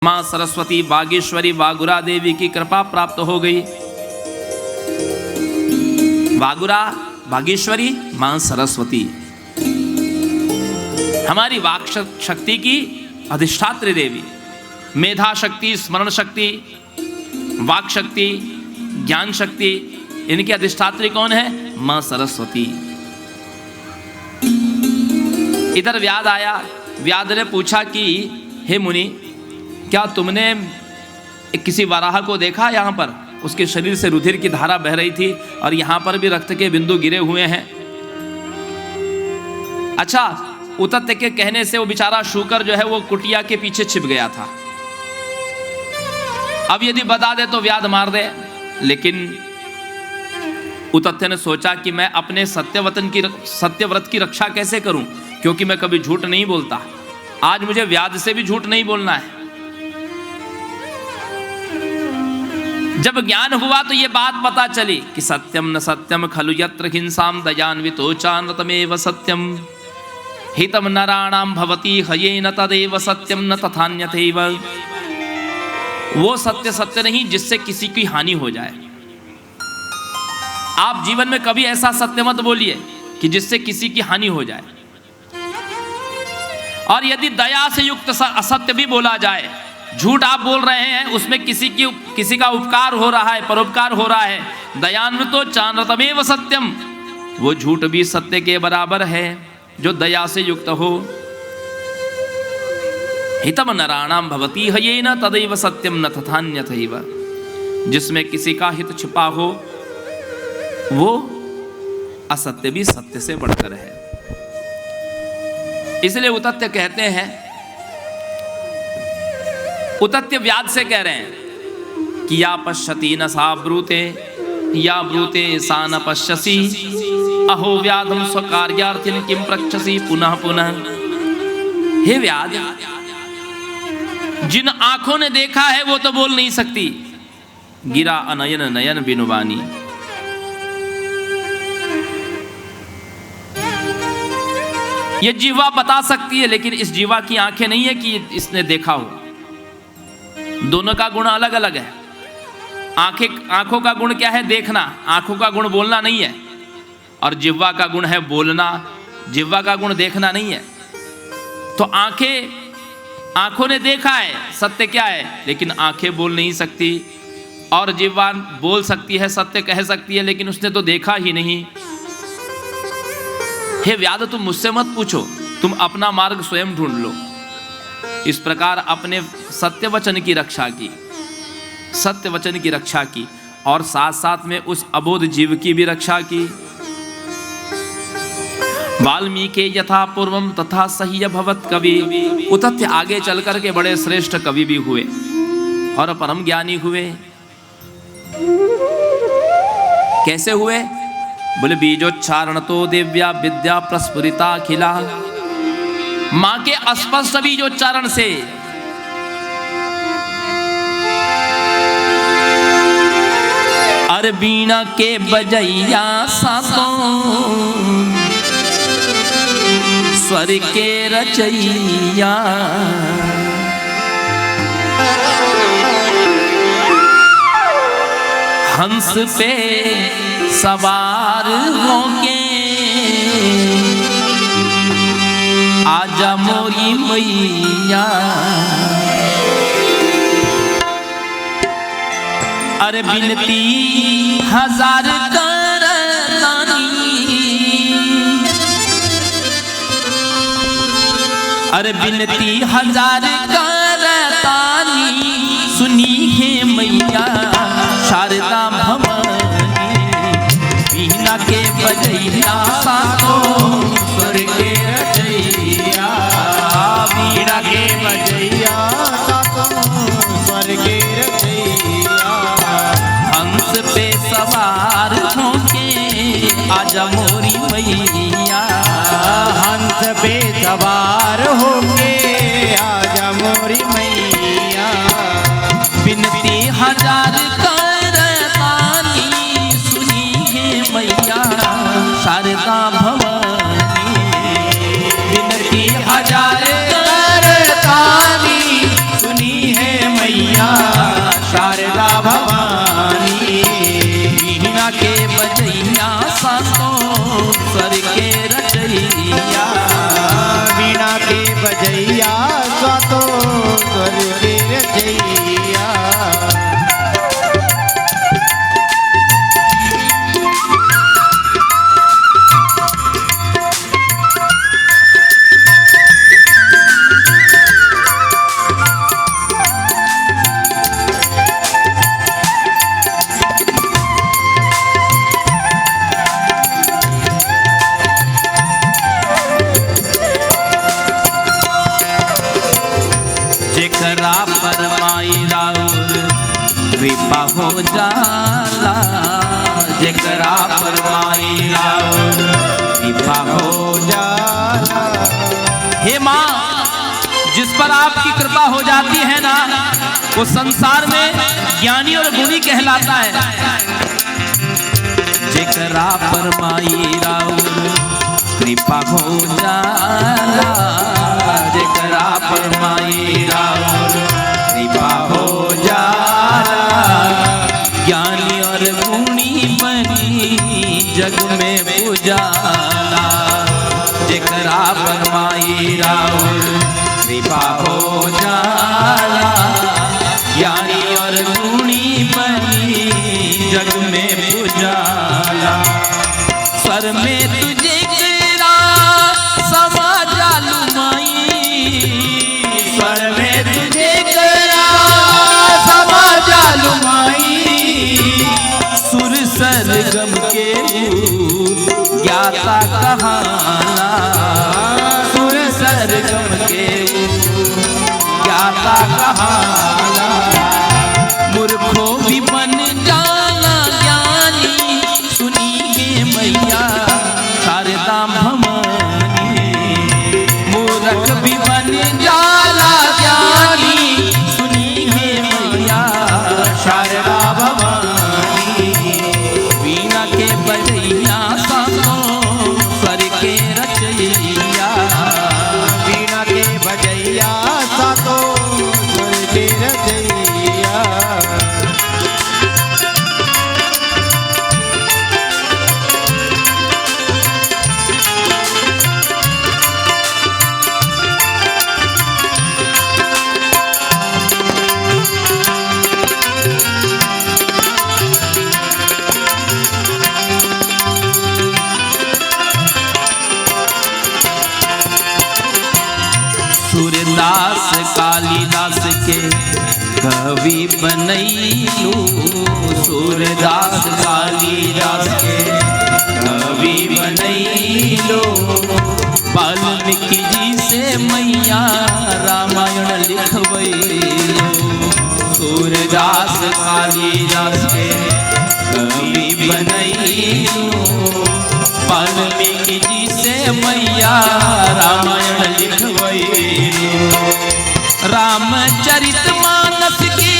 माँ सरस्वती बागेश्वरी वागुरा देवी की कृपा प्राप्त हो गई। वागुरा बागेश्वरी माँ सरस्वती हमारी वाक शक्ति की अधिष्ठात्री देवी, मेधा शक्ति, स्मरण शक्ति, वाक शक्ति, ज्ञान शक्ति, इनकी अधिष्ठात्री कौन है? माँ सरस्वती। इधर व्याध आया। व्याध ने पूछा कि हे मुनि, क्या तुमने किसी वराह को देखा? यहाँ पर उसके शरीर से रुधिर की धारा बह रही थी और यहाँ पर भी रक्त के बिंदु गिरे हुए हैं। अच्छा, उतत्य के कहने से वो बेचारा शूकर जो है वो कुटिया के पीछे छिप गया था। अब यदि बता दे तो व्याध मार दे, लेकिन उतत्य ने सोचा कि मैं अपने सत्यव्रत की रक्षा कैसे करूं, क्योंकि मैं कभी झूठ नहीं बोलता। आज मुझे व्याध से भी झूठ नहीं बोलना है। जब ज्ञान हुआ तो ये बात पता चली कि सत्यम न सत्यम खलु यत्र हिंसाम दयान्वितो चानृतमेव सत्यम हितम नराणाम भवति हयेन तदेव सत्यम न तथान्यथैव। वो सत्य सत्य नहीं जिससे किसी की हानि हो जाए। आप जीवन में कभी ऐसा सत्य मत बोलिए कि जिससे किसी की हानि हो जाए। और यदि दया से युक्त असत्य भी बोला जाए, झूठ आप बोल रहे हैं, उसमें किसी का उपकार हो रहा है, परोपकार हो रहा है, दयान्वितो चानृतमेव सत्यम, वो झूठ भी सत्य के बराबर है जो दया से युक्त हो। हितम नराणाम भवति हयेन तदैव सत्यम न तथान्यथैव। जिसमें किसी का हित छिपा हो वो असत्य भी सत्य से बढ़कर है। इसलिए उतत्य कहते हैं, उतत्य व्याध से कह रहे हैं कि या पश्यति न सा ब्रूते या ब्रूते सा न पश्यसि अहो व्याधम स्वकार्यार्थिन किम प्रक्षसि पुनः पुनः। हे व्याध, जिन आंखों ने देखा है वो तो बोल नहीं सकती। गिरा अनयन नयन बिनुवानी। ये जीवा बता सकती है, लेकिन इस जीवा की आंखें नहीं है कि इसने देखा हो। दोनों का गुण अलग अलग है। आंखों का गुण क्या है? देखना। आंखों का गुण बोलना नहीं है। और जिह्वा का गुण है बोलना, जिह्वा का गुण देखना नहीं है। तो आंखों ने देखा है, सत्य क्या है, लेकिन आंखें बोल नहीं सकती। और जिह्वा बोल सकती है, सत्य कह सकती है, लेकिन उसने तो देखा ही नहीं। हे व्याध, तुम मुझसे मत पूछो, तुम अपना मार्ग स्वयं ढूंढ लो। इस प्रकार अपने सत्य वचन की रक्षा की, सत्य वचन की रक्षा की, और साथ साथ में उस अबोध जीव की भी रक्षा की। वाल्मीकि यथा पूर्वम तथा सह्य भवत कवि। उतत्य आगे चल कर के बड़े श्रेष्ठ कवि भी हुए और परम ज्ञानी हुए। कैसे हुए? बोले बीजोच्चारण तो दिव्या विद्या प्रस्फुरिता खिला। मां के अस्पष्ट बीजोच्चारण से अरे बीणा के बजैया सातों स्वर के रचैया। हंस पे सवार होके आजा मोरी मैया। अरे बिनती हजार करतानी, अरे बिनती हजार करतानी, सुनी है मैया शारदा भवानी। बीना के बजैया सातों स्वर के रचैया। बीना के बजैया सातों स्वर के रचैया। हंस पे सवार होके आजा मोरी मैया। हंस पे सवार होके आजा मोरी मैया। बिनती हजार करतानी, सुनी है मैया शारदा भवानी। बिनती हजार करतानी, सुनी है मैया शारदा भवानी। वीणा के बजैया सातों स्वर के रचैया, वीणा के बजैया सातों स्वर के रचैया। जेकरा पर माई राउर कृपा हो जाला, जेकरा पर माई राउर कृपा हो जाला। हे माँ, जिस पर आपकी कृपा हो जाती है ना, वो संसार में ज्ञानी और गुणी कहलाता है। जेकरा पर माई राउर कृपा हो जाला, जेकरा पर माई राउर कृपा हो जाला, ज्ञानी और गुणी बनी जग में पूजाला। जेकरा पर माई राउर कृपा हो जाला, ज्ञानी और गुणी बनी जग में पूजाला। स्वर में तुझे तेरा समा जालू माई, स्वर में तुझे तेरा समा जालू माई। सुर सरगम के ज्ञाता कहाना, सुर सरगम के ज्ञाता कहाना। मूर्खों भी बन जाना ज्ञानी, सुनिए मैया शारदा भवानी। मूर्ख भी बन जाला ज्ञानी, सुनिए मैया शारदा भवानी। वीणा के बजैया सातों स्वर के रचैया, वीणा के बजैया सातों स्वर के रचैया। सूरदास कालिदास के कवि बनैलू, सूरदास कालिदास के कवि बनैलू। वाल्मीकि जी से मैया रामायण लिखवैलू, सूरदास कालिदास के कवि बनैलू। वाल्मीकि जी से मैया रामायण लिखवैलू। रामचरित मानस की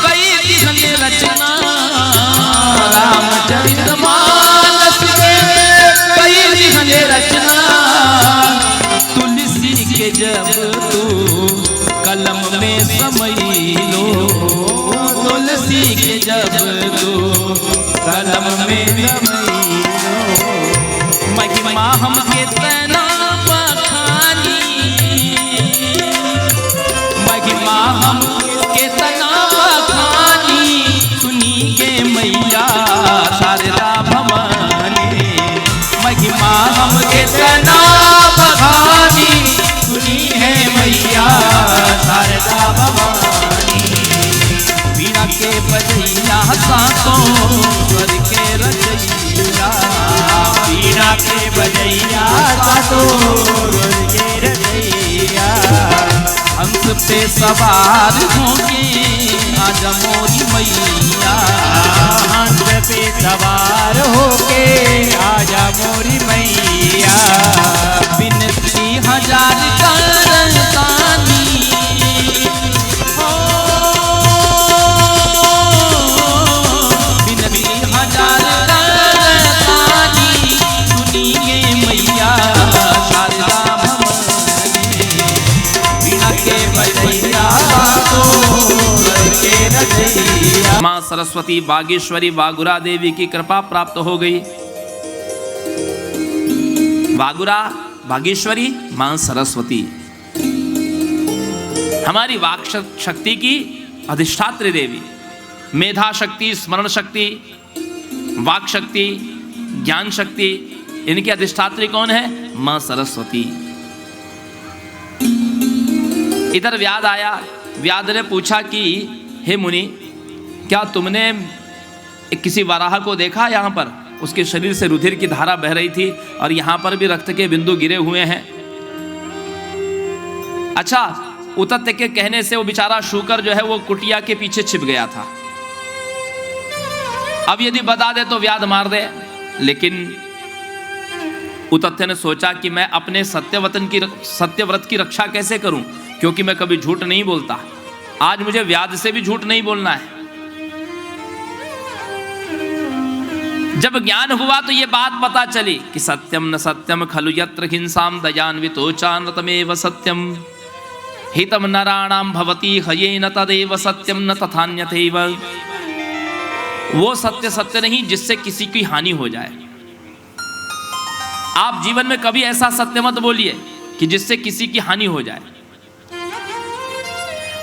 कई दिहन रचना, रामचरित मानस के कई दिहन रचना। तुलसी के जब तू कलम में समैलो, तुलसी के जब तू कलम में समैलो। महिमा हमके तना बखानी, महिमा हमके तना बखानी। सुनिए मैया शारदा भवानी, महिमा हमके तना बखानी। सुनी है मैया शारदा भवानी। वीणा के बजैया सातों स्वर के रचैया, वीणा के बजैया सातों स्वर के रचैया। हंस पे सवार होके आजा मोरी मैया, हंस पे सवार होके आजा मोरी मैया। विनती हजार करतानी, विनती हजार करतानी। सुनिए मैया शारदा भवानी, वीणा के बजैया सातों माँ सरस्वती बागेश्वरी बागुरा देवी की कृपा प्राप्त हो गई। बागुरा बागेश्वरी माँ सरस्वती हमारी वाक शक्ति की अधिष्ठात्री देवी, मेधा शक्ति, स्मरण शक्ति, वाक शक्ति, ज्ञान शक्ति, इनकी अधिष्ठात्री कौन है? माँ सरस्वती। इधर व्याध आया। व्याध ने पूछा कि हे मुनि, क्या तुमने किसी वराह को देखा? यहाँ पर उसके शरीर से रुधिर की धारा बह रही थी और यहाँ पर भी रक्त के बिंदु गिरे हुए हैं। अच्छा, उतत्य के कहने से वो बेचारा शूकर जो है वो कुटिया के पीछे छिप गया था। अब यदि बता दे तो व्याध मार दे, लेकिन उतत्य ने सोचा कि मैं अपने सत्यव्रत की रक्षा कैसे करूं, क्योंकि मैं कभी झूठ नहीं बोलता। आज मुझे व्याध से भी झूठ नहीं बोलना है। जब ज्ञान हुआ तो ये बात पता चली कि सत्यम न सत्यम खलु यत्र हिंसाम दयान्वितो चानतमेव सत्यम हितम नराणाम भवति हयेन तदेव सत्यम न तथान्यथैव। वो सत्य सत्य नहीं जिससे किसी की हानि हो जाए। आप जीवन में कभी ऐसा सत्य मत बोलिए कि जिससे किसी की हानि हो जाए।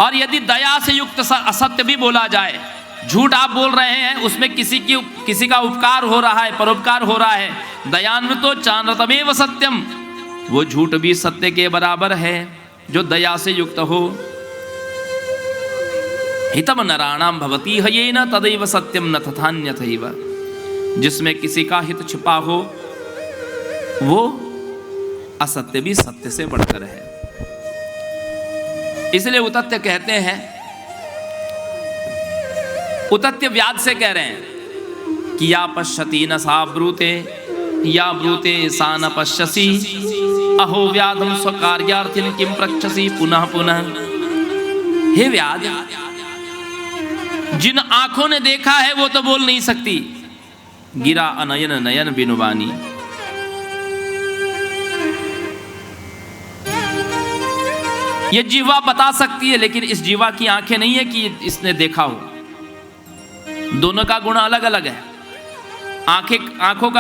और यदि दया से युक्त असत्य भी बोला जाए, झूठ आप बोल रहे हैं, उसमें किसी का उपकार हो रहा है, परोपकार हो रहा है, दयान्वितो चानतमेव सत्यम, वो झूठ भी सत्य के बराबर है जो दया से युक्त हो। हितम नराणाम भवति हयेन तदैव सत्यम न तथान्यथैव। जिसमें किसी का हित छिपा हो वो असत्य भी सत्य से बढ़कर है। इसलिए उतत्य कहते हैं, उतत्य व्याध से कह रहे हैं कि या पश्यति न सा ब्रूते या ब्रूते सा न पश्यसि अहो व्याधम स्वकार्यार्थिन किम प्रक्षसि पुनः पुनः। हे व्याध, जिन आंखों ने देखा है वो तो बोल नहीं सकती। गिरा अनयन नयन बिनुबानी। ये जीवा बता सकती है, लेकिन इस जीवा की आंखें नहीं है कि इसने देखा हो। दोनों का गुण अलग अलग है। आंखों का